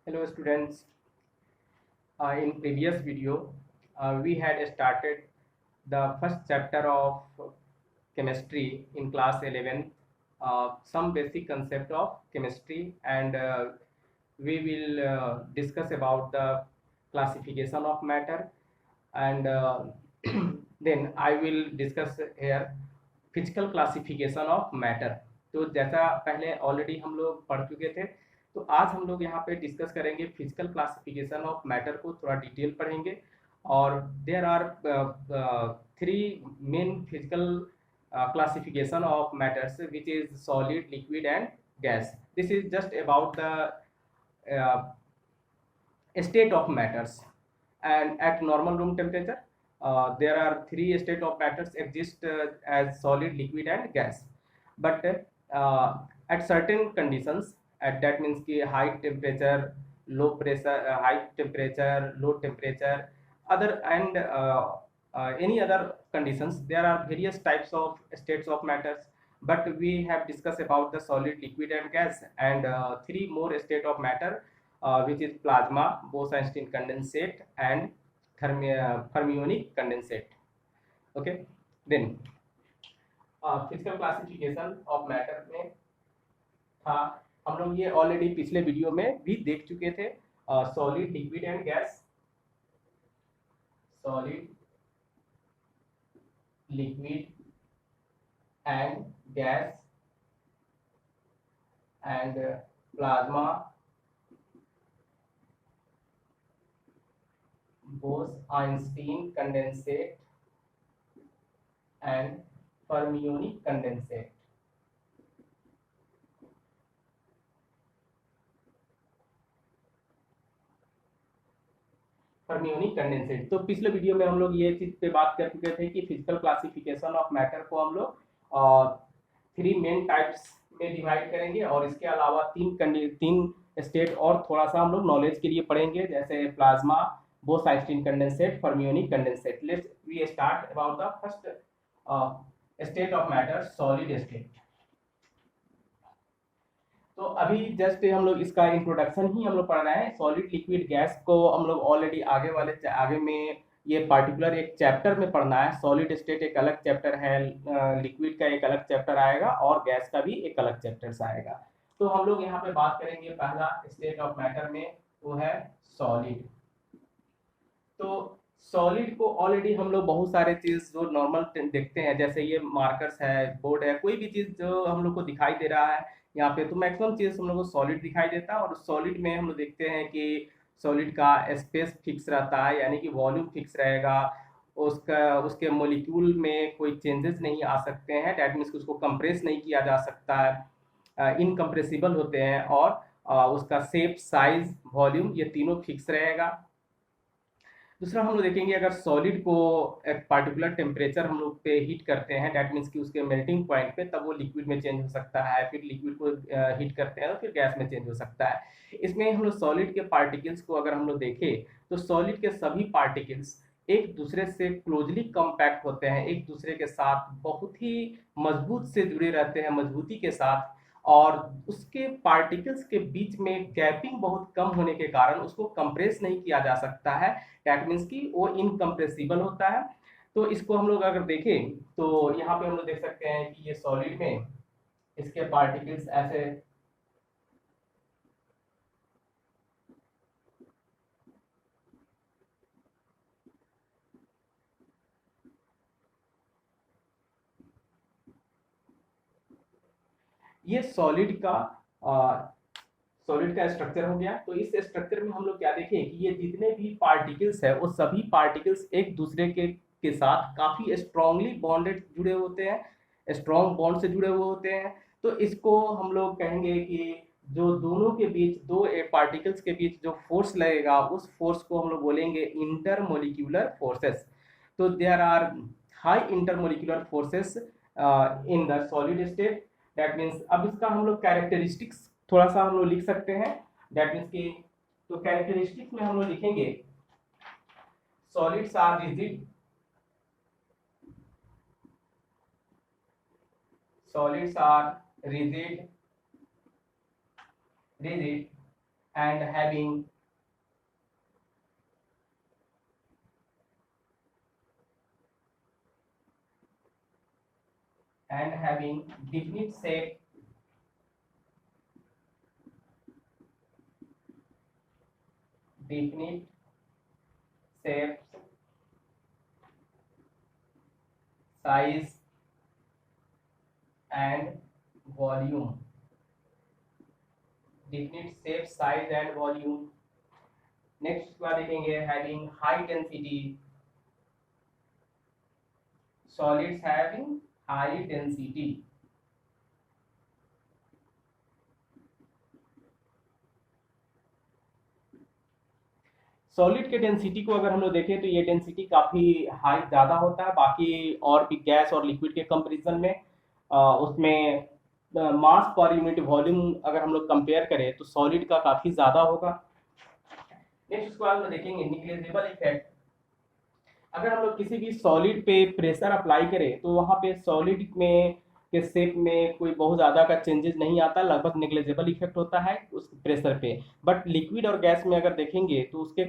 Hello students. In previous video, we had started the first chapter of chemistry in class 11, some basic concept of chemistry, and we will discuss about the classification of matter, and then I will discuss here physical classification of matter. तो जैसा पहले already हम लोग पढ़ चुके थे, तो आज हम लोग यहाँ पे डिस्कस करेंगे फिजिकल क्लासिफिकेशन ऑफ मैटर को, थोड़ा डिटेल पढ़ेंगे। और there are three main physical classification of matters, which is solid, liquid and gas. This is just about the state of matters. And at normal room temperature, there are three state of matters exist as solid, liquid and gas. But at certain conditions, at that means ki high temperature, low pressure, high temperature, low temperature, other and any other conditions, there are various types of states of matters. But we have discussed about the solid, liquid and gas, and three more state of matter, which is plasma, Bose-Einstein condensate and fermionic condensate. Okay, then physical classification of matter में था, हम लोग ये already पिछले video में भी देख चुके थे। Solid, liquid and gas, solid, liquid and gas and plasma, Bose-Einstein condensate and fermionic condensate. Fermionic condensate. तो पिछले वीडियो में हम लोग ये चीज पे बात कर चुके थे कि फिजिकल क्लासिफिकेशन ऑफ मैटर को हम लोग थ्री मेन टाइप्स में डिवाइड करेंगे, और इसके अलावा तीन स्टेट और थोड़ा सा हम लोग नॉलेज के लिए पढ़ेंगे, जैसे plasma, Bose-Einstein condensate, fermionic condensate. We start about the first state of matter, solid state. तो अभी जस्ट हम लोग इसका इंट्रोडक्शन ही हम लोग पढ़ रहे हैं। सॉलिड, लिक्विड, गैस को हम लोग ऑलरेडी आगे में ये पार्टिकुलर एक चैप्टर में पढ़ना है। सॉलिड स्टेट एक अलग चैप्टर है, लिक्विड का एक अलग चैप्टर आएगा और गैस का भी एक अलग चैप्टर आएगा। तो हम लोग यहाँ पे बात करेंगे पहला स्टेट ऑफ मैटर में, वो है सॉलिड। तो सॉलिड को ऑलरेडी हम लोग बहुत सारे चीज जो नॉर्मल देखते हैं, जैसे ये मार्कर्स है, बोर्ड है, कोई भी चीज जो हम लोग को दिखाई दे रहा है यहाँ पे, तो मैक्सिमम चीज हम लोग को सॉलिड दिखाई देता है। और सॉलिड में हम लोग देखते हैं कि सॉलिड का स्पेस फिक्स रहता है, यानी कि वॉल्यूम फिक्स रहेगा, उसके मोलिक्यूल में कोई चेंजेस नहीं आ सकते हैं। डैट मीन्स उसको कंप्रेस नहीं किया जा सकता है, इनकम्प्रेसिबल होते हैं, और उसका शेप, साइज, वॉल्यूम, ये तीनों फिक्स रहेगा। दूसरा हम लोग देखेंगे, अगर सॉलिड को एक पार्टिकुलर टेम्परेचर हम लोग पे हीट करते हैं, डैट मीन्स कि उसके मेल्टिंग पॉइंट पे, तब वो लिक्विड में चेंज हो सकता है। फिर लिक्विड को हीट करते हैं तो फिर गैस में चेंज हो सकता है। इसमें हम लोग सॉलिड के पार्टिकल्स को अगर हम लोग देखें, तो सॉलिड के सभी पार्टिकल्स एक दूसरे से क्लोजली कॉम्पैक्ट होते हैं, एक दूसरे के साथ बहुत ही मजबूत से जुड़े रहते हैं, मजबूती के साथ। और उसके पार्टिकल्स के बीच में गैपिंग बहुत कम होने के कारण उसको कंप्रेस नहीं किया जा सकता है। डैट मीन्स कि वो इनकम्प्रेसिबल होता है। तो इसको हम लोग अगर देखें, तो यहाँ पे हम लोग देख सकते हैं कि ये सॉलिड में इसके पार्टिकल्स ऐसे ये सॉलिड का स्ट्रक्चर हो गया। तो इस स्ट्रक्चर में हम लोग क्या देखें कि ये जितने भी पार्टिकल्स है, वो सभी पार्टिकल्स एक दूसरे के साथ काफी स्ट्रांगली बॉन्डेड जुड़े होते हैं, स्ट्रॉन्ग बॉन्ड से जुड़े हुए होते हैं। तो इसको हम लोग कहेंगे कि जो दोनों के बीच, दो पार्टिकल्स के बीच जो फोर्स लगेगा, उस फोर्स को हम लोग बोलेंगे इंटरमोलिक्यूलर फोर्सेस। तो there are high intermolecular forces in the solid state. That means अब इसका हम लोग कैरेक्टरिस्टिक्स थोड़ा सा हम लोग लिख सकते हैं। दैट मीन्स की, तो कैरेक्टरिस्टिक्स में हम लोग लिखेंगे solids are rigid, solids are rigid and having definite shape, definite shapes, size and volume, definite shape, size and volume. Next बार देखेंगे having high density, solids having high density, solid के density को अगर हम लोग देखें तो ये डेंसिटी काफी हाई ज्यादा होता है बाकी और भी गैस और लिक्विड के कंपैरिजन में। उसमें मास पर यूनिट वॉल्यूम अगर हम लोग कंपेयर करें तो सॉलिड का काफी ज्यादा होगा। नेक्स्ट उसके बाद हम लोग देखेंगे निग्लेजिबल इफेक्ट। अगर हम लोग किसी भी सॉलिड पे प्रेशर अप्लाई करें तो वहां पे सॉलिड में के शेप में कोई बहुत ज़्यादा का चेंजेस नहीं आता, लगभग नेग्लेजिबल इफेक्ट होता है उस प्रेशर पे। बट लिक्विड और गैस में अगर देखेंगे तो उसके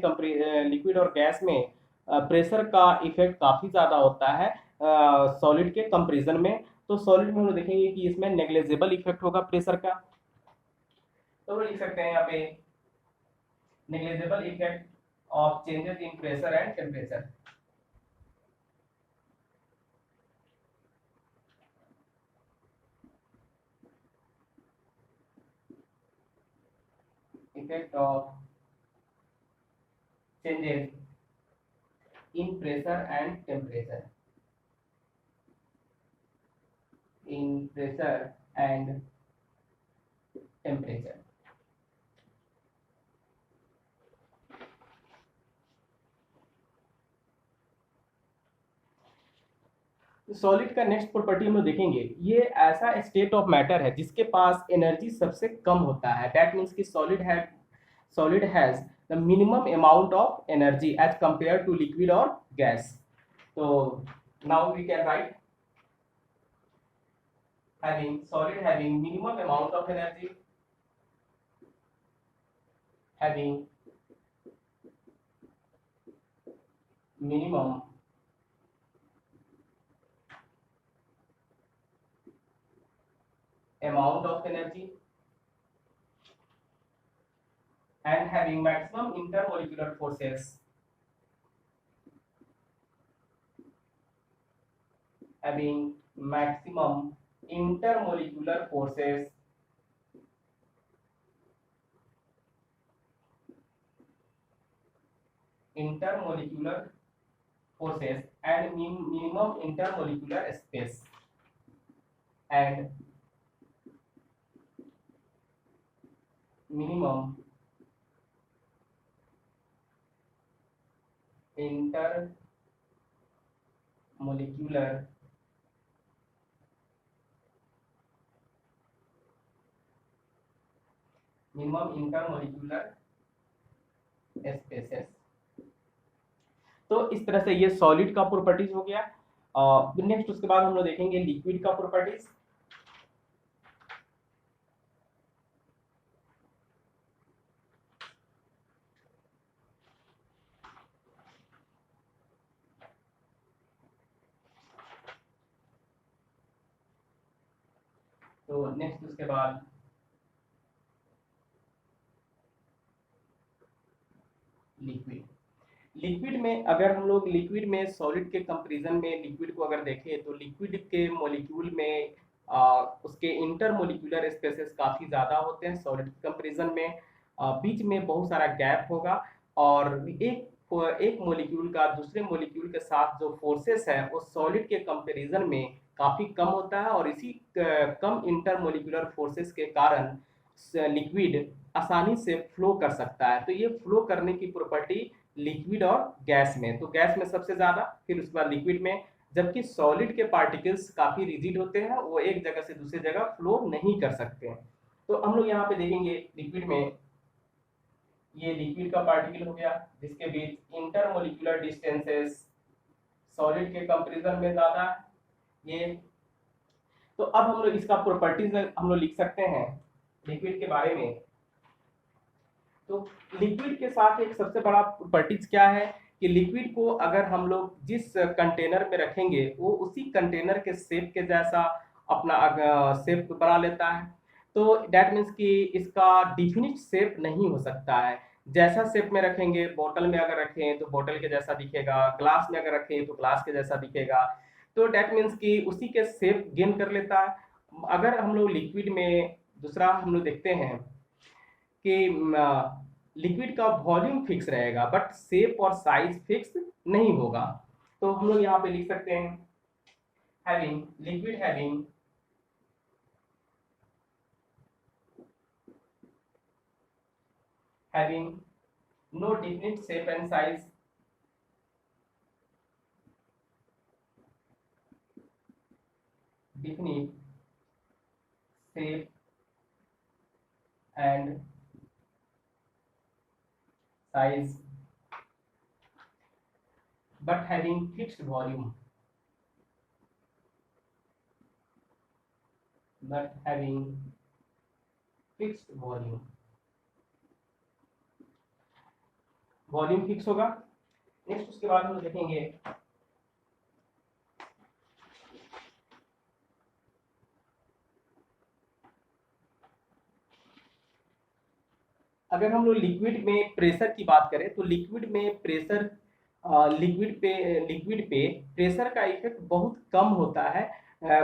लिक्विड और गैस में प्रेशर का इफेक्ट काफ़ी ज़्यादा होता है सॉलिड के कंपेरिजन में। तो सॉलिड में हम लोग देखेंगे कि इसमें नेग्लेजिबल इफेक्ट होगा प्रेशर का। तो हम लिख सकते हैं यहाँ पे negligible effect of changes in pressure and temperature. Effect of changes in pressure and temperature, in pressure and temperature। Solid का नेक्स्ट प्रॉपर्टी हम लोग देखेंगे, ये ऐसा स्टेट ऑफ मैटर है जिसके पास एनर्जी सबसे कम होता है। दैट मीन्स कि solid has the minimum amount of energy as compare to liquid और गैस। तो now we can write solid having minimum amount of energy, having minimum amount of energy and having maximum intermolecular forces, having maximum intermolecular forces and minimum intermolecular space and minimum intermolecular spaces. तो इस तरह से ये solid का properties हो गया। Next उसके बाद हम लोग देखेंगे लिक्विड का प्रॉपर्टीज। तो नेक्स्ट उसके बाद लिक्विड में अगर हम लोग लिक्विड में सॉलिड के कंपैरिजन में लिक्विड को अगर देखें तो लिक्विड के मॉलिक्यूल में उसके इंटरमोलिक्यूलर स्पेसेस काफ़ी ज़्यादा होते हैं सॉलिड के कंपैरिजन में। बीच में बहुत सारा गैप होगा और एक मॉलिक्यूल का दूसरे मॉलिक्यूल के साथ जो फोर्सेस है वो सॉलिड के कंपैरिजन में काफ़ी कम होता है और इसी कम इंटरमोलिक्यूलर फोर्सेस के कारण लिक्विड आसानी से फ्लो कर सकता है। तो ये फ्लो करने की प्रॉपर्टी लिक्विड और गैस में, तो गैस में सबसे ज्यादा, फिर उसके बाद लिक्विड में। जबकि सॉलिड के पार्टिकल्स काफी रिजिड होते हैं, वो एक जगह से दूसरी जगह फ्लो नहीं कर सकते हैं। तो हम लोग यहाँ पे देखेंगे लिक्विड में, ये लिक्विड का पार्टिकल हो गया जिसके बीच इंटरमोलिक्यूलर डिस्टेंसेस सॉलिड के कंपैरिजन में ज्यादा ये। तो अब हम लोग इसका प्रॉपर्टीज हम लोग लिख सकते हैं लिक्विड के बारे में। तो लिक्विड के साथ एक सबसे बड़ा प्रॉपर्टीज क्या है कि लिक्विड को अगर हम लोग जिस कंटेनर में रखेंगे वो उसी कंटेनर के शेप के जैसा अपना शेप बना लेता है। तो डैट मीन्स कि इसका डिफिनिट शेप नहीं हो सकता है। जैसा शेप में रखेंगे, बोतल में अगर रखें तो बोतल के जैसा दिखेगा, ग्लास में अगर रखें तो ग्लास के जैसा दिखेगा। तो डैट मीन्स कि उसी के शेप गेन कर लेता है। अगर हम लोग लिक्विड में दूसरा हम लोग देखते हैं कि लिक्विड का वॉल्यूम फिक्स रहेगा बट शेप और साइज फिक्स नहीं होगा। तो हम लोग यहाँ पे लिख सकते हैं having liquid having no definite shape and size definite shape and size but having fixed volume volume fix होगा। नेक्स्ट उसके बाद हम देखेंगे अगर हम लोग लिक्विड में प्रेशर की बात करें तो लिक्विड में प्रेशर लिक्विड पे प्रेशर का इफेक्ट बहुत कम होता है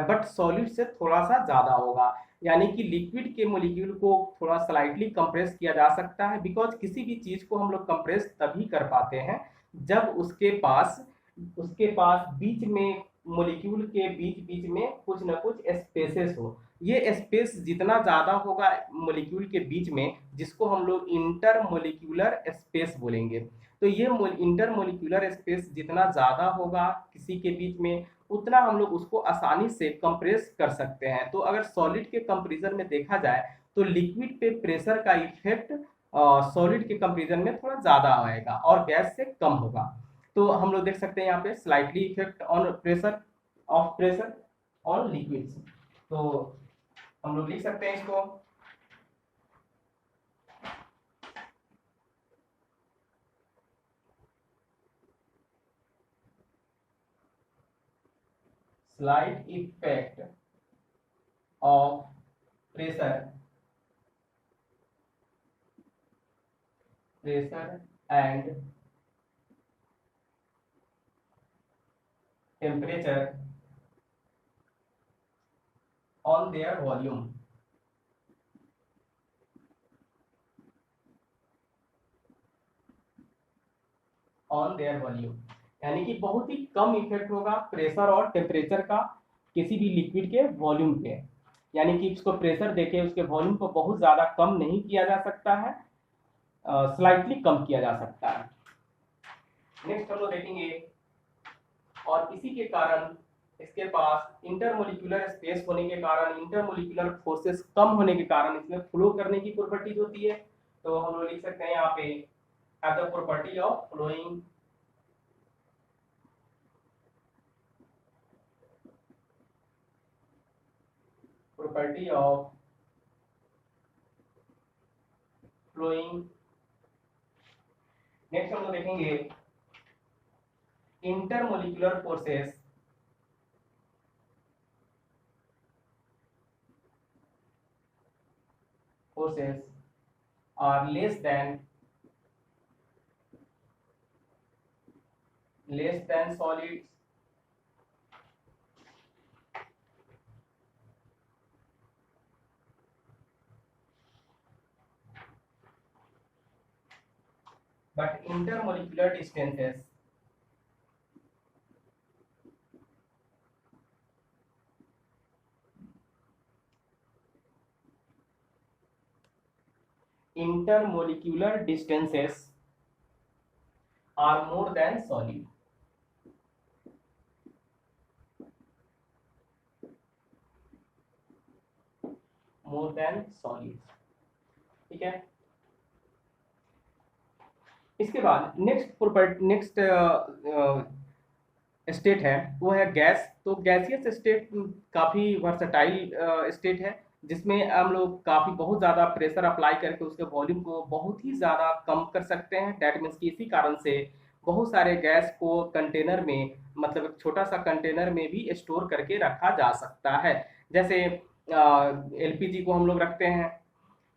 बट सॉलिड से थोड़ा सा ज़्यादा होगा। यानी कि लिक्विड के मोलिक्यूल को थोड़ा स्लाइटली कंप्रेस किया जा सकता है बिकॉज किसी भी चीज़ को हम लोग कंप्रेस तभी कर पाते हैं जब उसके पास बीच में मोलिक्यूल के बीच बीच में कुछ ना कुछ स्पेसेस हो। ये स्पेस जितना ज़्यादा होगा मोलिक्यूल के बीच में जिसको हम लोग इंटरमोलिक्यूलर स्पेस बोलेंगे। तो ये इंटरमोलिक्यूलर स्पेस जितना ज़्यादा होगा किसी के बीच में उतना हम लोग उसको आसानी से कंप्रेस कर सकते हैं। तो अगर सॉलिड के कंपेरिजन में देखा जाए तो लिक्विड पे प्रेशर का इफेक्ट सॉलिड के कंपेरिजन में थोड़ा ज़्यादा आएगा और गैस से कम होगा। तो हम लोग देख सकते हैं यहाँ पे slightly effect on pressure on liquids. तो हम लोग लिख सकते हैं इसको slight effect of pressure and temperature on their volume यानी कि बहुत ही कम इफेक्ट होगा प्रेशर और टेम्परेचर का किसी भी लिक्विड के वॉल्यूम पे। यानी कि इसको प्रेशर देके उसके वॉल्यूम को बहुत ज़्यादा कम नहीं किया जा सकता है, स्लाइटली कम किया जा सकता है। नेक्स्ट हम लोग देखेंगे और इसी के कारण इसके पास इंटरमोलिक्यूलर स्पेस होने के कारण इंटरमोलिक्यूलर फोर्सेस कम होने के कारण इसमें फ्लो करने की प्रॉपर्टीज होती है। तो हम लोग लिख सकते हैं यहाँ पे have the property of flowing next हम लोग देखेंगे intermolecular forces are less than solids but intermolecular distances are more than solid। ठीक है। इसके बाद नेक्स्ट स्टेट है वो है गैस। तो गैसियस स्टेट काफ़ी वर्सटाइल स्टेट है जिसमें हम लोग काफ़ी बहुत ज़्यादा प्रेशर अप्लाई करके उसके वॉल्यूम को बहुत ही ज़्यादा कम कर सकते हैं। डैट मीन्स कि इसी कारण से बहुत सारे गैस को कंटेनर में, मतलब एक छोटा सा कंटेनर में भी स्टोर करके रखा जा सकता है। जैसे एलपीजी को हम लोग रखते हैं,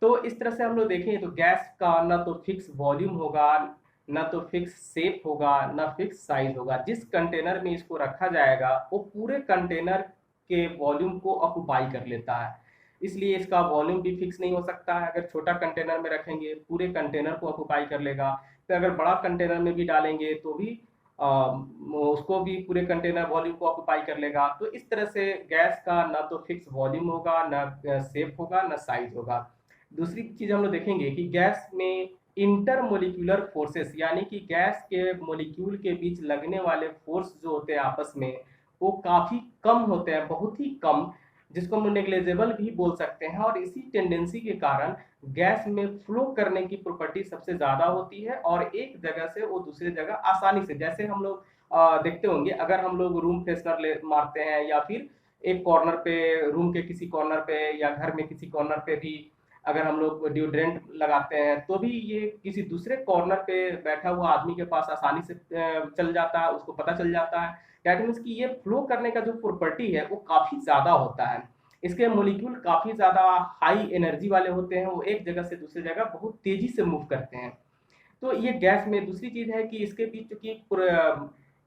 तो इस तरह से हम लोग देखें तो गैस का ना तो फिक्स वॉल्यूम होगा, ना तो फिक्स शेप होगा, ना फिक्स साइज होगा। जिस कंटेनर में इसको रखा जाएगा वो पूरे कंटेनर के वॉल्यूम को ऑक्युपाई कर लेता है, इसलिए इसका वॉल्यूम भी फिक्स नहीं हो सकता है। अगर छोटा कंटेनर में रखेंगे पूरे कंटेनर को ऑक्युपाई कर लेगा, फिर अगर बड़ा कंटेनर में भी डालेंगे तो भी उसको भी पूरे कंटेनर वॉल्यूम को ऑक्युपाई कर लेगा। तो इस तरह से गैस का ना तो फिक्स वॉल्यूम होगा, ना शेप होगा, ना साइज होगा। दूसरी चीज हम लोग देखेंगे कि गैस में इंटरमोलिक्यूलर फोर्सेस, यानी कि गैस के मोलिक्यूल के बीच लगने वाले फोर्स जो होते हैं आपस में, वो काफी कम होते हैं, बहुत ही कम, जिसको हम नेग्लेजेबल भी बोल सकते हैं। और इसी टेंडेंसी के कारण गैस में फ्लो करने की प्रॉपर्टी सबसे ज्यादा होती है, और एक जगह से वो दूसरी जगह आसानी से, जैसे हम लोग देखते होंगे, अगर हम लोग रूम फ्रेशनर ले मारते हैं, या फिर एक कॉर्नर पे, रूम के किसी कॉर्नर पे या घर में किसी कॉर्नर पे भी अगर हम लोग डिओड्रेंट लगाते हैं, तो भी ये किसी दूसरे कॉर्नर पे बैठा हुआ आदमी के पास आसानी से चल जाता है, उसको पता चल जाता है। दैट मीन्स कि ये फ्लो करने का जो प्रॉपर्टी है वो काफी ज्यादा होता है। इसके मोलिक्यूल काफी ज्यादा हाई एनर्जी वाले होते हैं, वो एक जगह से दूसरी जगह बहुत तेजी से मूव करते हैं। तो ये गैस में दूसरी चीज है कि इसके बीच चूंकि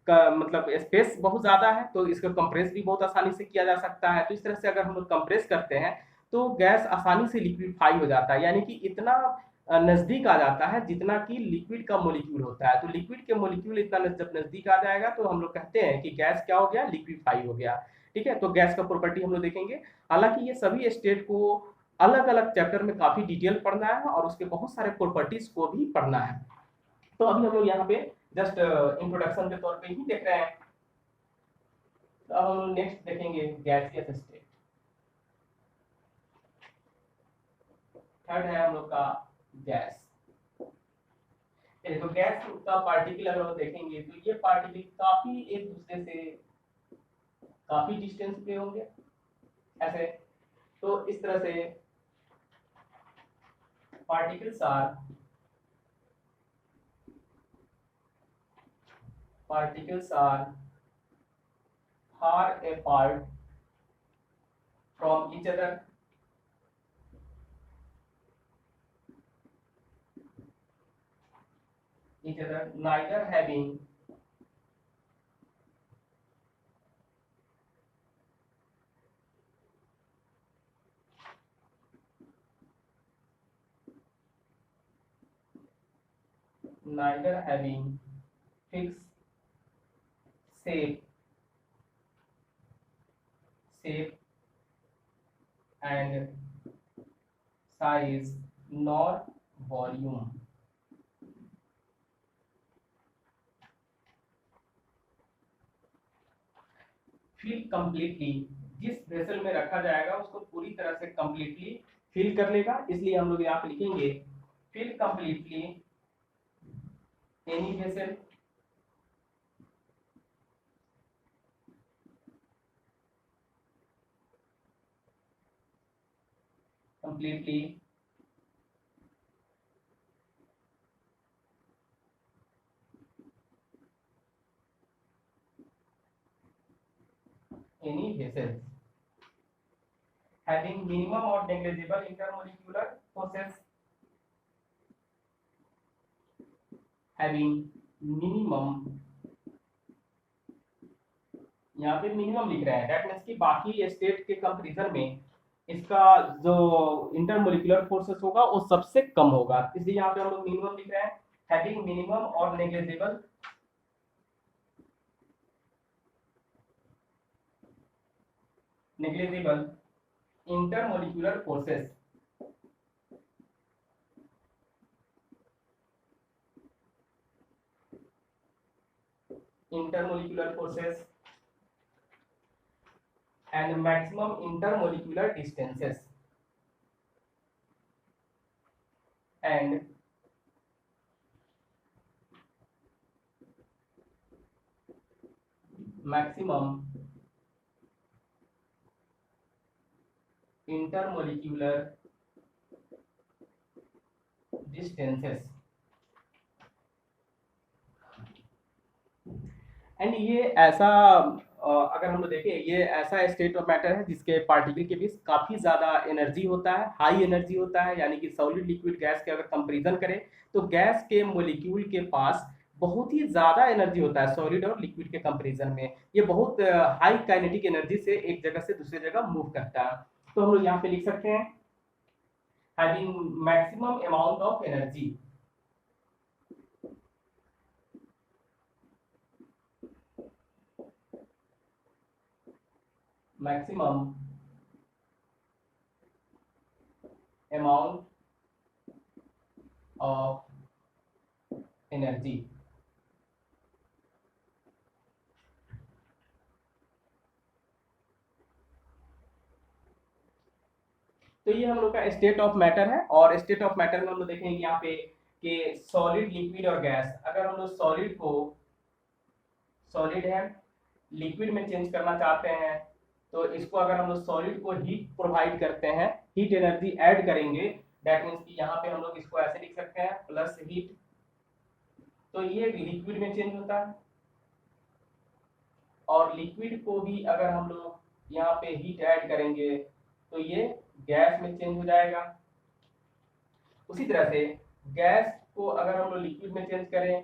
का मतलब स्पेस बहुत ज्यादा है, तो इसका कंप्रेस भी बहुत आसानी से किया जा सकता है। तो इस तरह से अगर हम लोग कंप्रेस करते हैं तो गैस आसानी से लिक्विफाई हो जाता है, यानी कि इतना नजदीक आ जाता है जितना कि लिक्विड का मोलिक्यूल होता है। तो लिक्विड के मोलिक्यूल इतना जब नजदीक आ जाएगा तो हम लोग कहते हैं कि गैस क्या हो गया, लिक्विफाई हो गया। ठीक है, तो गैस का प्रॉपर्टी हम लोग देखेंगे। हालांकि ये सभी स्टेट को अलग अलग चैप्टर में काफी डिटेल पढ़ना है, और उसके बहुत सारे प्रॉपर्टीज को भी पढ़ना है। तो अभी हम लोग यहाँ पे जस्ट इंट्रोडक्शन के तौर पे ही देख रहे हैं। तो अब हम नेक्स्ट देखेंगे गैसियस स्टेट। थर्ड है हम लोग का गैस। तो गैस का पार्टिकल अगर हम देखेंगे तो ये पार्टिकल काफी एक दूसरे से काफी डिस्टेंस पे होंगे, ऐसे। तो इस तरह से particles are particles are far apart from each other, neither having fixed shape and size nor volume। Fill completely, जिस वेसल में रखा जाएगा उसको पूरी तरह से कंप्लीटली फिल कर लेगा, इसलिए हम लोग यहाँ पे लिखेंगे fill completely any vessel completely any vessels having minimum or negligible intermolecular forces, having minimum, यहाँ पे मिनिमम लिख रहे हैं, दैट मीन्स कि बाकी स्टेट के कंपैरिजन में इसका जो इंटरमोलिकुलर फोर्सेस होगा वो सबसे कम होगा, इसलिए यहाँ पे हम लोग मिनिमम लिख रहे हैं। हैविंग मिनिमम और negligible intermolecular forces, intermolecular forces and maximum intermolecular distances and maximum intermolecular distances। And ये ऐसा अगर हम लोग देखें, ये ऐसा स्टेट ऑफ मैटर है जिसके पार्टिकल के बीच काफी ज्यादा एनर्जी होता है, हाई एनर्जी होता है, यानी कि सॉलिड लिक्विड गैस के अगर कंपैरिजन करें तो गैस के मॉलिक्यूल के पास बहुत ही ज्यादा एनर्जी होता है सॉलिड और लिक्विड के कंपैरिजन में। ये बहुत हाई काइनेटिक एनर्जी से एक जगह से दूसरी जगह मूव करता है। तो हम लोग यहाँ पे लिख सकते हैं having maximum amount of energy. Maximum amount of energy. तो ये हम लोग का स्टेट ऑफ मैटर है। और स्टेट ऑफ मैटर में हम लोग देखेंगे यहाँ पे कि सॉलिड लिक्विड और गैस, अगर हम लोग सॉलिड को, सॉलिड है, लिक्विड में चेंज करना चाहते हैं तो इसको अगर हम लोग सॉलिड को हीट प्रोवाइड करते हैं, हीट एनर्जी ऐड करेंगे, दैट मीन्स कि यहाँ पे हम लोग इसको ऐसे लिख सकते हैं प्लस हीट, तो ये लिक्विड में चेंज होता है। और लिक्विड को भी अगर हम लोग यहाँ पे हीट ऐड करेंगे तो ये गैस में चेंज हो जाएगा। उसी तरह से गैस को अगर हम लोग लिक्विड में चेंज करें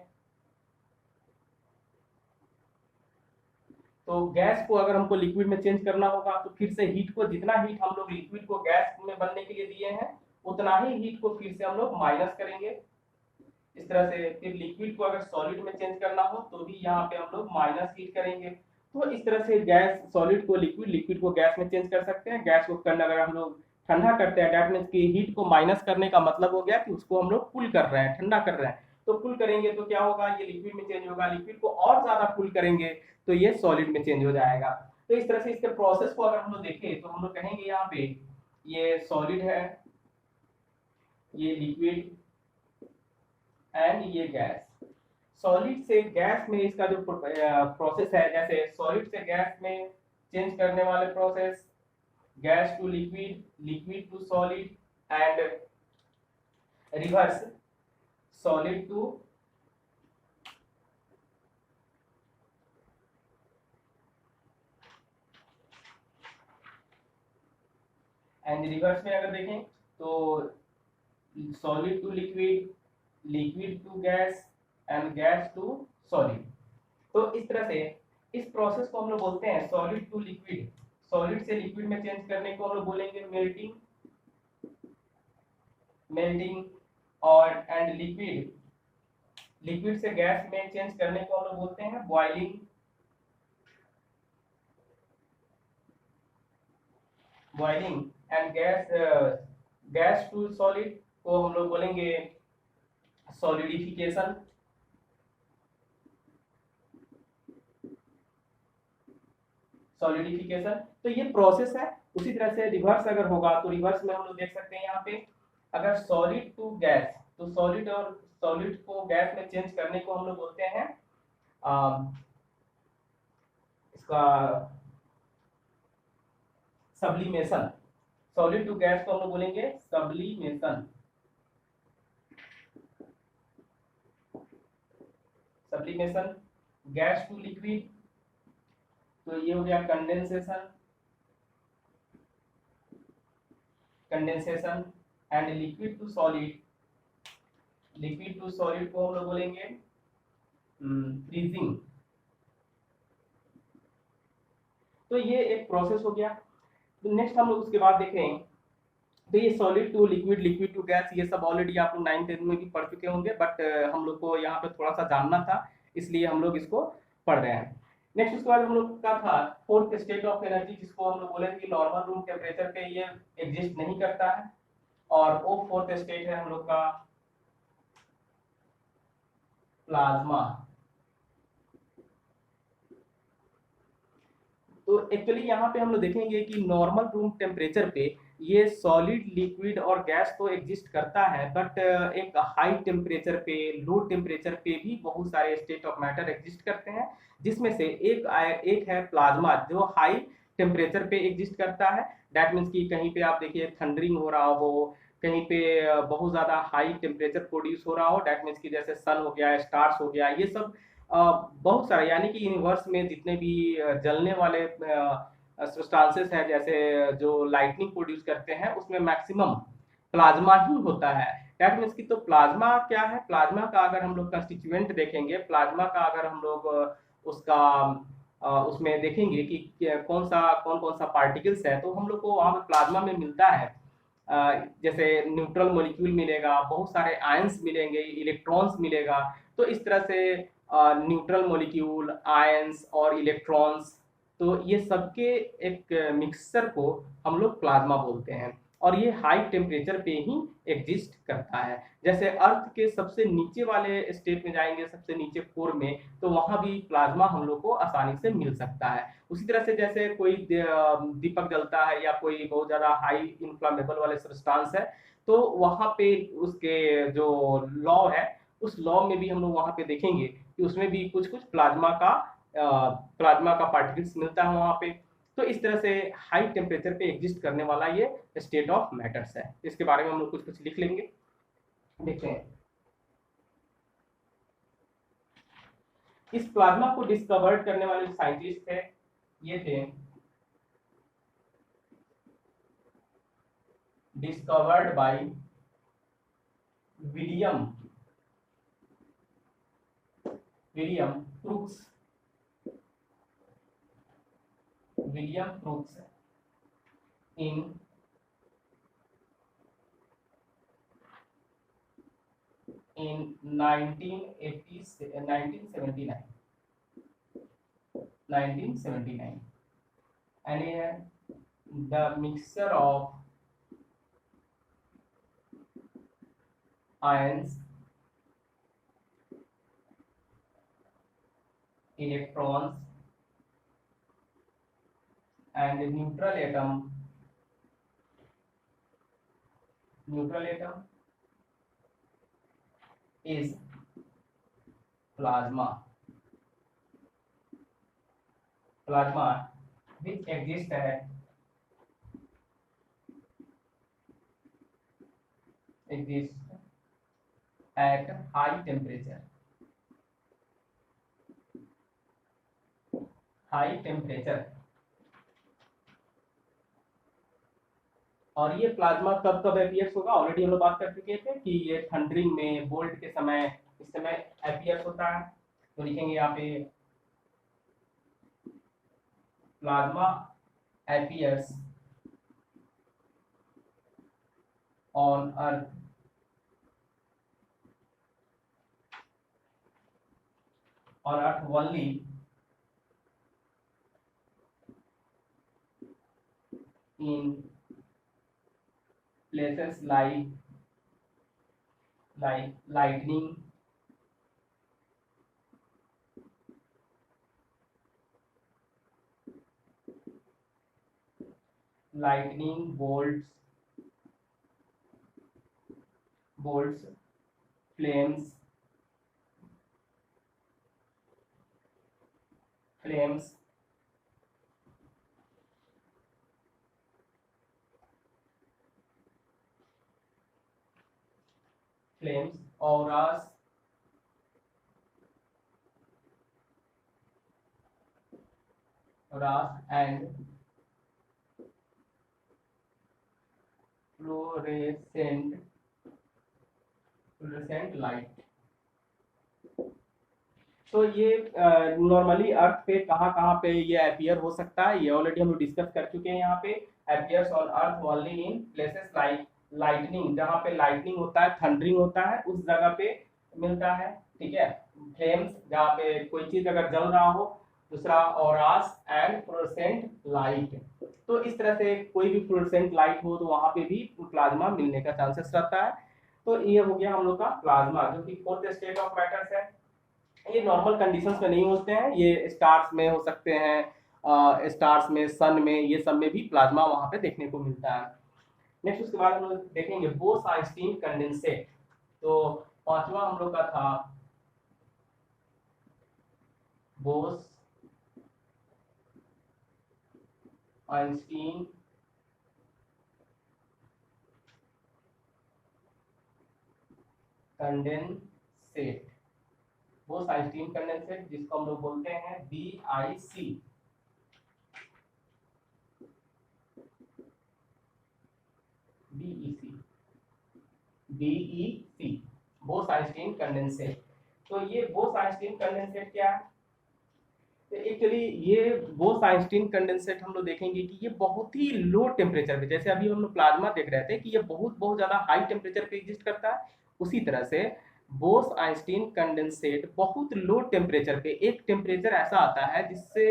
तो गैस को अगर हमको लिक्विड में चेंज करना होगा तो फिर से हीट को, जितना हीट हम लोग लिक्विड को गैस में बनने के लिए दिए हैं उतना ही हीट को फिर से हम लोग माइनस करेंगे। इस तरह से फिर लिक्विड को अगर सॉलिड में चेंज करना हो तो भी यहाँ पे हम लोग माइनस हीट करेंगे। तो इस तरह से गैस, सॉलिड को लिक्विड, लिक्विड को गैस में चेंज कर सकते हैं। गैस को करना अगर हम लोग ठंडा करते हैं, दैट मीन्स की हीट को माइनस करने का मतलब हो गया कि उसको हम लोग कूल कर रहे हैं, ठंडा कर रहे हैं। तो कूल करेंगे तो क्या होगा, ये लिक्विड में चेंज होगा। लिक्विड को और ज्यादा कूल करेंगे तो ये सॉलिड में चेंज हो जाएगा। तो इस तरह से इसके प्रोसेस को अगर हम लोग देखें तो हम लोग कहेंगे यहाँ पे ये सॉलिड है, ये लिक्विड एंड ये गैस। सॉलिड से गैस में इसका जो प्रोसेस है, जैसे सॉलिड से गैस में चेंज करने वाले process, gas to liquid, liquid to solid and reverse, solid to and reverse में अगर देखें तो solid to liquid, liquid to gas and gas to solid. तो इस तरह से इस प्रोसेस को हम लोग बोलते हैं सॉलिड टू लिक्विड। सॉलिड से लिक्विड में चेंज करने को हम लोग बोलेंगे मेल्टिंग, मेल्टिंग। और एंड लिक्विड, लिक्विड से गैस में चेंज करने को हम लोग बोलते हैं boiling, boiling. And gas, gas to solid को हम लोग बोलेंगे सॉलिडिफिकेशन। सॉलिडिफिकेशन। तो ये प्रोसेस है। उसी तरह से रिवर्स अगर होगा तो रिवर्स में हम लोग देख सकते हैं यहाँ पे अगर सॉलिड टू गैस, तो सॉलिड और सॉलिड को गैस में चेंज करने को हम लोग बोलते हैं इसका सब्लिमेशन। सॉलिड टू गैस को हम लोग बोलेंगे sublimation, sublimation. Gas to liquid तो ये हो गया condensation, condensation. And liquid to solid, liquid to solid को हम लोग बोलेंगे फ्रीजिंग। तो ये एक प्रोसेस हो गया। तो नेक्स्ट हम लोग उसके बाद देखें तो ये solid to liquid, liquid to gas, ये सब ऑलरेडी आप लोग 9th 10th में भी पढ़ चुके होंगे, बट हम लोग को यहाँ पे थोड़ा सा जानना था इसलिए हम लोग इसको पढ़ रहे हैं। नेक्स्ट उसके बाद हम लोग का था फोर्थ स्टेट ऑफ एनर्जी, जिसको हम लोग बोलेंगे कि नॉर्मल रूम टेम्परेचर पे ये एग्जिस्ट नहीं करता है। और वो फोर्थ स्टेट है हम लोग का प्लाज्मा। तो एक्चुअली यहाँ पे हम लोग देखेंगे कि नॉर्मल रूम टेम्परेचर पे ये सॉलिड, लिक्विड और गैस तो एग्जिस्ट करता है, बट एक हाई टेम्परेचर पे, लो टेम्परेचर पे भी बहुत सारे स्टेट ऑफ मैटर एग्जिस्ट करते हैं, जिसमें से एक है प्लाज्मा, जो हाई टेम्परेचर पे एग्जिस्ट करता है। दैट मीन्स कि कहीं पे आप देखिए थंडरिंग हो रहा हो, कहीं पे बहुत ज़्यादा हाई टेम्परेचर प्रोड्यूस हो रहा हो, दैट मीन्स कि जैसे सन हो गया, स्टार्स हो गया, ये सब बहुत सारे, यानी कि यूनिवर्स में जितने भी जलने वाले सब्सटेंसेस हैं, जैसे जो लाइटनिंग प्रोड्यूस करते हैं, उसमें मैक्सिमम प्लाज्मा ही होता है। दैट मीन्स कि तो प्लाज्मा क्या है, प्लाज्मा का अगर हम लोग कंस्टिट्यूएंट देखेंगे, प्लाज्मा का अगर हम लोग उसका उसमें देखेंगे कि कौन कौन सा पार्टिकल्स है, तो हम लोग को वहाँ पे प्लाज्मा में मिलता है जैसे न्यूट्रल मॉलिक्यूल मिलेगा, बहुत सारे आयंस मिलेंगे, इलेक्ट्रॉन्स मिलेगा। तो इस तरह से न्यूट्रल मॉलिक्यूल, आयंस और इलेक्ट्रॉन्स, तो ये सबके एक मिक्सचर को हम लोग प्लाज्मा बोलते हैं, और ये हाई टेम्परेचर पे ही एग्जिस्ट करता है। जैसे अर्थ के सबसे नीचे वाले स्टेट में जाएंगे, सबसे नीचे कोर में, तो वहां भी प्लाज्मा हम लोग को आसानी से मिल सकता है। उसी तरह से जैसे कोई दीपक जलता है या कोई बहुत ज्यादा हाई इन्फ्लामेबल वाले सब्सटेंस है, तो वहां पे उसके जो लॉ है, उस लॉ में भी हम लोग वहां पे देखेंगे कि उसमें भी कुछ कुछ प्लाज्मा का पार्टिकल्स मिलता है वहां पे। तो इस तरह से हाई टेम्परेचर पे एग्जिस्ट करने वाला ये स्टेट ऑफ मैटर्स है। इसके बारे में हम लोग कुछ कुछ लिख लेंगे, देखते हैं। इस प्लाज्मा को डिस्कवर्ड करने वाले जो साइंटिस्ट थे, ये थे discovered by William William crooks. William crooks in 1979, and the mixture of ions, electrons and neutral atom is plasma which exists at high temperature, और ये प्लाज्मा कब कब एपियर्स होगा, ऑलरेडी हम लोग बात कर चुके थे कि ये थंडरिंग में, बोल्ट के समय, इस समय एपियर्स होता है। तो लिखेंगे यहाँ पे plasma appears on earth only in places like lightning, bolts, flames, auras, and fluorescent light। तो ये नॉर्मली अर्थ पे कहाँ कहाँ पे ये अपियर हो सकता है, ये ऑलरेडी हम लोग डिस्कस कर चुके हैं। यहाँ पे appears on earth only in places like lightning, जहाँ पे लाइटनिंग होता है, थंडरिंग होता है, उस जगह पे मिलता है। ठीक है। फ्लेम्स, जहाँ पे कोई चीज अगर जल रहा हो। दूसरा ऑरास एंड फ्लोरेसेंट लाइट। तो इस तरह से कोई भी फ्लोरेसेंट लाइट हो तो वहां पे भी प्लाज्मा मिलने का चांसेस रहता है। तो ये हो गया हम लोग का प्लाज्मा, जो कि फोर्थ स्टेट ऑफ मैटर्स है। ये नॉर्मल कंडीशंस में नहीं होते हैं, ये स्टार्स में हो सकते हैं, स्टार्स में, सन में, ये सब में भी प्लाज्मा वहां पे देखने को मिलता है। नेक्स्ट उसके बाद हम लोग देखेंगे बोस आइंस्टीन कंडेंसेट। तो पांचवा हम लोग का था Bose Einstein condensate, Bose Einstein condensate, जिसको हम लोग बोलते हैं BIC, BEC, BEC, Bose Einstein condensate. तो ये बोस आइंस्टीन कंडेंसेट क्या है? तो एक्चुअली ये बोस आइंस्टीन कंडेंसेट हम लोग देखेंगे कि ये बहुत ही लो टेम्परेचर पे, जैसे अभी हम लोग प्लाज्मा देख रहे थे कि ये बहुत बहुत ज्यादा हाई टेम्परेचर पे एग्जिस्ट करता है, उसी तरह से बोस आइंस्टीन कंडेंसेट बहुत लो टेम्परेचर पे, एक टेम्परेचर ऐसा आता है जिससे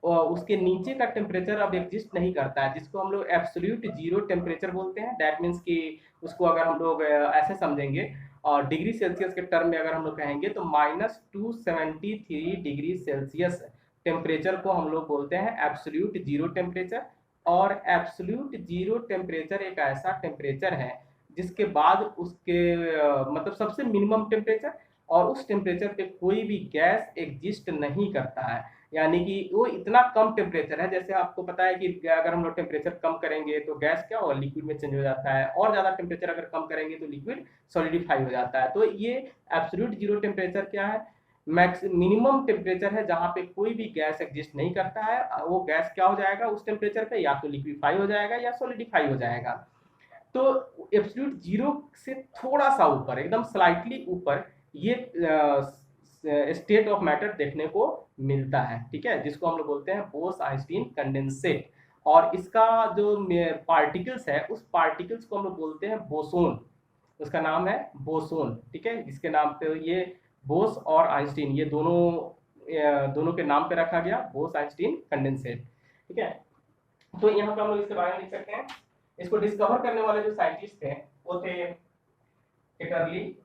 उसके नीचे का टेम्परेचर अब एग्जिस्ट नहीं करता है, जिसको हम लोग एब्सोल्यूट जीरो टेम्परेचर बोलते हैं। दैट मीन्स कि उसको अगर हम लोग ऐसे समझेंगे और डिग्री सेल्सियस के टर्म में अगर हम लोग कहेंगे तो -273 डिग्री सेल्सियस टेम्परेचर को हम लोग बोलते हैं एब्सोल्यूट जीरो टेम्परेचर। और एब्सोल्यूट जीरो टेम्परेचर एक ऐसा टेम्परेचर है जिसके बाद उसके मतलब सबसे मिनिमम टेम्परेचर, और उस टेम्परेचर पे कोई भी गैस एग्जिस्ट नहीं करता है। यानी कि वो इतना कम टेम्परेचर है, जैसे आपको पता है कि अगर हम लोग टेम्परेचर कम करेंगे तो गैस क्या होगा, लिक्विड में चेंज हो जाता है, और ज्यादा टेम्परेचर अगर कम करेंगे तो लिक्विड सॉलिडिफाई हो जाता है। तो ये एब्सोल्यूट जीरो टेम्परेचर क्या है, मैक्स मिनिमम टेम्परेचर है जहां पे कोई भी गैस एग्जिस्ट नहीं करता है। वो गैस क्या हो जाएगा उस टेम्परेचर पे, या तो लिक्विफाई हो जाएगा या सॉलिडिफाई हो जाएगा। तो एब्सोल्यूट जीरो से थोड़ा सा ऊपर, एकदम स्लाइटली ऊपर, ये स्टेट ऑफ मैटर देखने को मिलता है, ठीक है, जिसको हम लोग बोलते हैं बोस आइंस्टीन कंडेंसेट। और इसका जो पार्टिकल्स है उस पार्टिकल्स को हम लोग बोलते हैं बोसोन, उसका नाम है बोसोन, ठीक है, इसके नाम पे ये बोस और आइंस्टीन ये दोनों के नाम पे रखा गया बोस आइंस्टीन कंडेंसेट, ठीक है। तो यहाँ पे हम लोग इसके बारे में लिख सकते हैं, इसको डिस्कवर करने वाले जो साइंटिस्ट थे वो थे Ketterle,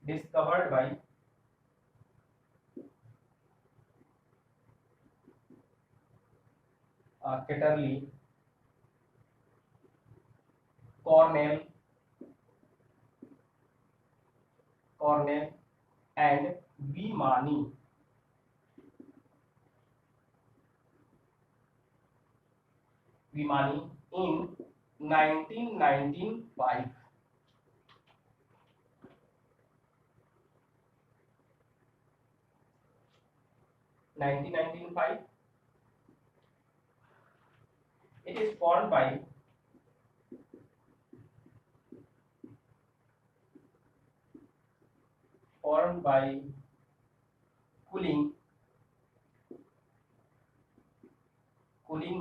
discovered by Ketterle, Cornell Cornell and Wieman, Wieman in 1995, 1995 it is formed by cooling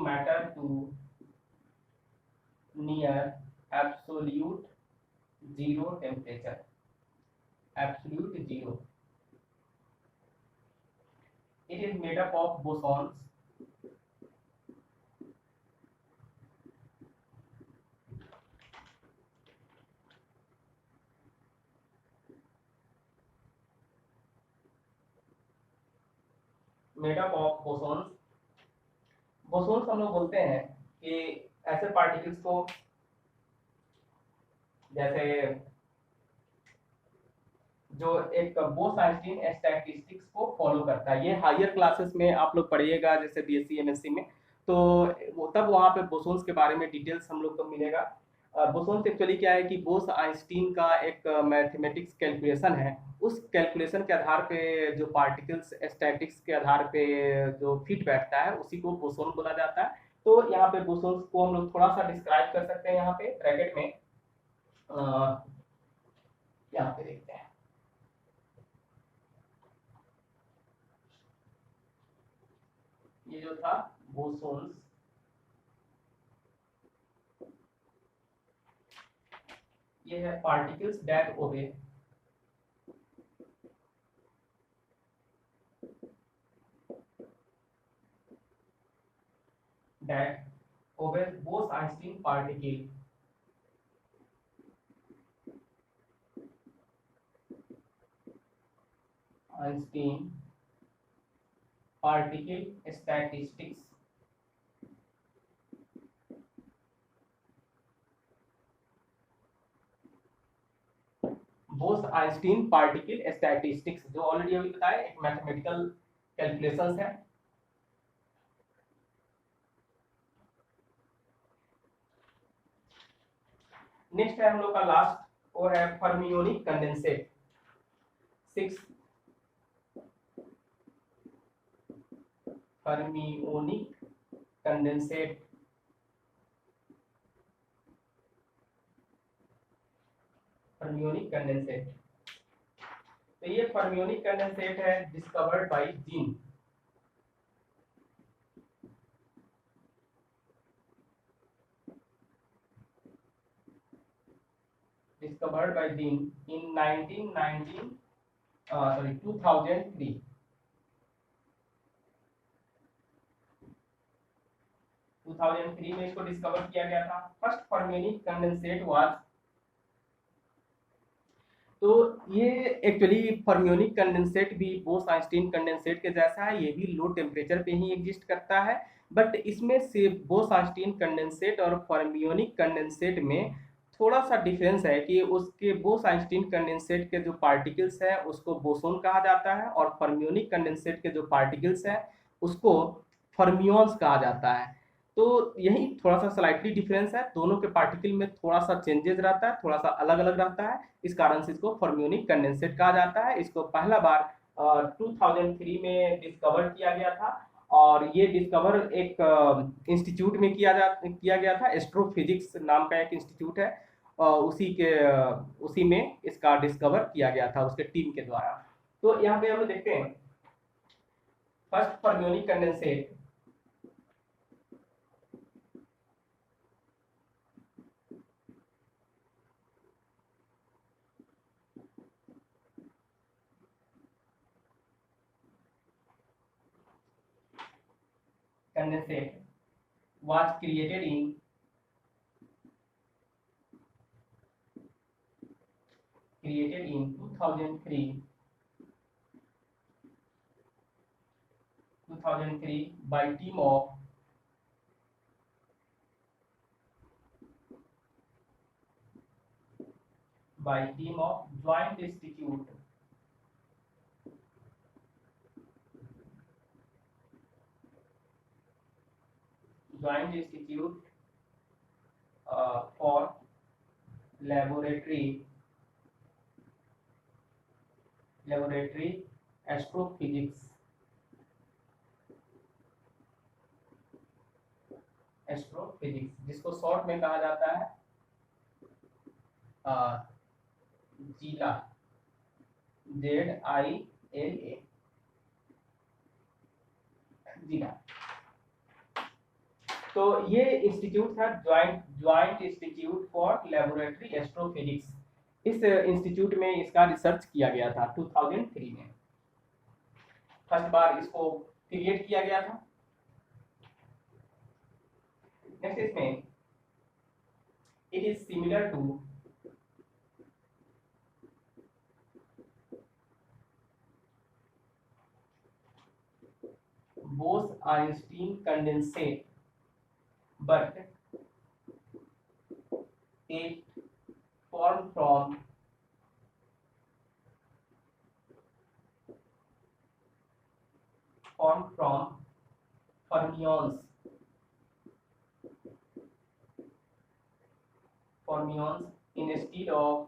matter to near absolute zero temperature, absolute zero. It is made up of bosons, bosons हम लोग बोलते हैं कि ऐसे particles को, जैसे जो एक बोस आइंस्टीन स्टैटिस्टिक्स को फॉलो करता है, ये हायर क्लासेस में आप लोग पढ़िएगा जैसे BSc MSc में, तो वो तब वहाँ पे बोसोन्स के बारे में डिटेल्स हम लोग को मिलेगा। बोसोन्स एक्चुअली क्या है कि बोस आइंस्टीन का एक मैथमेटिक्स कैलकुलेशन है, उस कैलकुलेशन के आधार पे जो पार्टिकल्स स्टैटिक्स के आधार पे जो फिट बैठता है उसी को बोसोन बोला जाता है। तो यहाँ पे बोसोन्स को हम लोग थोड़ा सा डिस्क्राइब कर सकते हैं, यहाँ पे ब्रैकेट में यहाँ पे देखते हैं, ये जो था बोसोन्स, ये है पार्टिकल्स दैट ओबे Bose-Einstein particle, Einstein particle statistics, Bose Einstein particle statistics जो ऑलरेडी अभी बताया एक मैथमेटिकल कैलकुलेशंस है, नेक्स्ट है हम लोग का लास्ट, वो है फर्मियोनिक कंडेंसेट। 6 फर्मियोनिक कंडेंसेट। फर्मियोनिक कंडेंसेट, तो ये फर्मियोनिक कंडेंसेट है discovered by gene. Discovered by gene in 2003। 2003 में इसको डिस्कवर किया गया था। फर्स्ट फर्मियोनिक कंडेंसेट वाज, तो ये एक्चुअली फर्मियोनिक कंडेंसेट भी बोस आइंस्टीन कंडेंसेट के जैसा है, ये भी लो टेम्परेचर पे ही एग्जिस्ट करता है। बट इसमें से बोस आइंस्टीन कंडेंसेट और फर्मियोनिक कंडेंसेट में थोड़ा सा डिफरेंस है कि उसके बोस आइंस्टीन कंडेंसेट के जो पार्टिकल्स है उसको बोसोन कहा जाता है, और फर्मियोनिक कंडेंसेट के जो पार्टिकल्स है उसको फर्मियोन्स कहा जाता है। तो यही थोड़ा सा स्लाइटली डिफरेंस है, दोनों के पार्टिकल में थोड़ा सा चेंजेस रहता है, थोड़ा सा अलग अलग रहता है, इस कारण से इसको फर्मियोनिक कंडेंसेट कहा जाता है। इसको पहला बार 2003 में डिस्कवर किया गया था, और ये डिस्कवर एक इंस्टीट्यूट में किया गया था, एस्ट्रोफिजिक्स नाम का एक इंस्टीट्यूट है, उसी में इसका डिस्कवर किया गया था उसके टीम के द्वारा। तो यहाँ पे हम देखते हैं first fermionic condensate. Condensate was created in 2003 by team of Joint Institute for laboratory astrophysics, जिसको शॉर्ट में कहा जाता है जीला, ZILA, जीला। तो ये इंस्टीट्यूट था joint institute for laboratory astrophysics. इस इंस्टीट्यूट में इसका रिसर्च किया गया था 2003 में, फर्स्ट बार इसको क्रिएट किया गया था। नेक्स्ट इसमें it is similar to Bose-Einstein condensate, but it formed from fermions instead of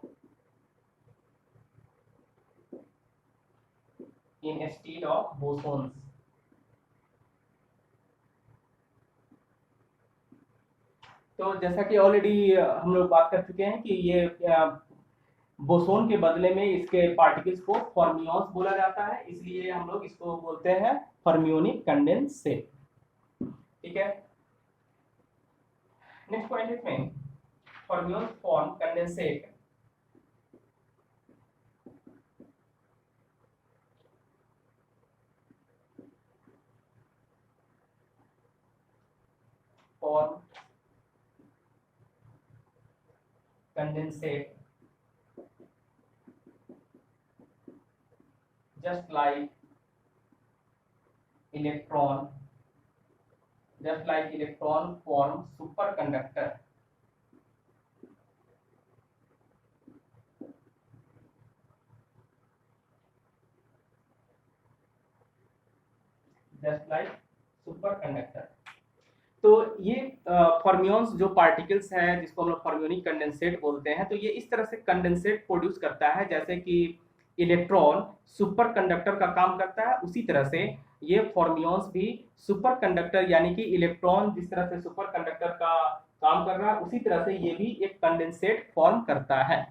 bosons। तो जैसा कि ऑलरेडी हम लोग बात कर चुके हैं कि ये बोसोन के बदले में इसके पार्टिकल्स को फर्मियोन्स बोला जाता है, इसलिए हम लोग इसको बोलते हैं फर्मियोनिक कंडेंसेट। ठीक है, नेक्स्ट पॉइंट इसमें fermions form condensate form condensate just like electron form superconductor। just like superconductor। तो ये फॉर्मियंस जो पार्टिकल्स हैं जिसको हम लोग फॉर्मियोनिक कंडेंसेट बोलते हैं, तो ये इस तरह से कंडेंसेट प्रोड्यूस करता है जैसे कि इलेक्ट्रॉन सुपर कंडक्टर का काम करता है, उसी तरह से ये फॉर्मियंस भी सुपर कंडक्टर, यानी कि इलेक्ट्रॉन जिस तरह से सुपर कंडक्टर का काम कर रहा है उसी तरह से ये भी एक कंडेंसेट फॉर्म करता है।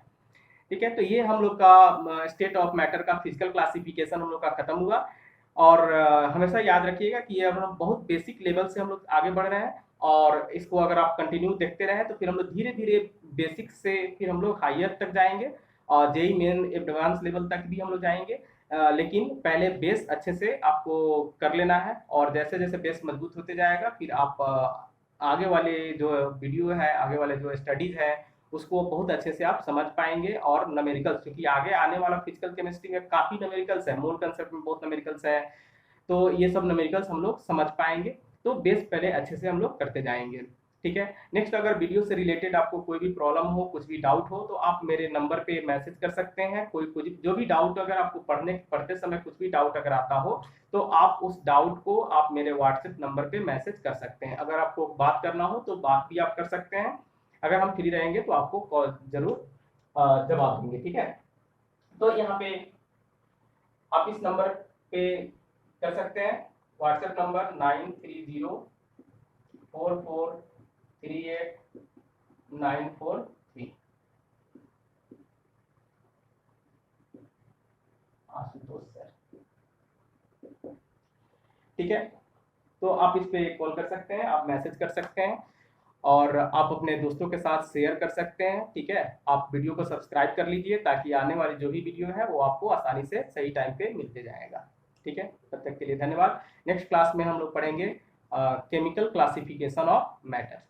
ठीक है, तो ये हम लोग का स्टेट ऑफ मैटर का फिजिकल क्लासिफिकेशन हम लोग का खत्म हुआ। और हमेशा याद रखिएगा कि ये हम बहुत बेसिक लेवल से हम लोग आगे बढ़ रहे हैं, और इसको अगर आप कंटिन्यू देखते रहे तो फिर हम लोग धीरे धीरे बेसिक से फिर हम लोग हायर तक जाएंगे और जेई मेन एडवांस लेवल तक भी हम लोग जाएंगे। लेकिन पहले बेस अच्छे से आपको कर लेना है, और जैसे जैसे बेस मजबूत होते जाएगा फिर आप आगे वाले जो वीडियो है, आगे वाले जो स्टडीज है उसको बहुत अच्छे से आप समझ पाएंगे। और न्यूमेरिकल्स, क्योंकि आगे आने वाला फिजिकल केमिस्ट्री में काफी न्यूमेरिकल्स है, मोल कंसेप्ट में बहुत न्यूमेरिकल्स है, तो ये सब न्यूमेरिकल्स हम लोग समझ पाएंगे। तो बेस पहले अच्छे से हम लोग करते जाएंगे। ठीक है, नेक्स्ट अगर वीडियो से रिलेटेड आपको कोई भी प्रॉब्लम हो, कुछ भी डाउट हो, तो आप मेरे नंबर पे मैसेज कर सकते हैं। कोई जो भी डाउट, अगर आपको पढ़ते समय कुछ भी डाउट अगर आता हो तो आप उस डाउट को आप मेरे व्हाट्सएप नंबर पे मैसेज कर सकते हैं। अगर आपको बात करना हो तो बात भी आप कर सकते हैं, अगर हम फ्री रहेंगे तो आपको कॉल जरूर जवाब देंगे। ठीक है, तो यहाँ पे आप इस नंबर पे कर सकते हैं, व्हाट्सएप नंबर 9304438943। आशुतोष सर, ठीक है, तो आप इस पे कॉल कर सकते हैं, आप मैसेज कर सकते हैं, और आप अपने दोस्तों के साथ शेयर कर सकते हैं। ठीक है, आप वीडियो को सब्सक्राइब कर लीजिए ताकि आने वाली जो भी वीडियो है वो आपको आसानी से सही टाइम पे मिलते जाएगा। ठीक है, तब तक के लिए धन्यवाद। नेक्स्ट क्लास में हम लोग पढ़ेंगे केमिकल क्लासिफिकेशन ऑफ मैटर।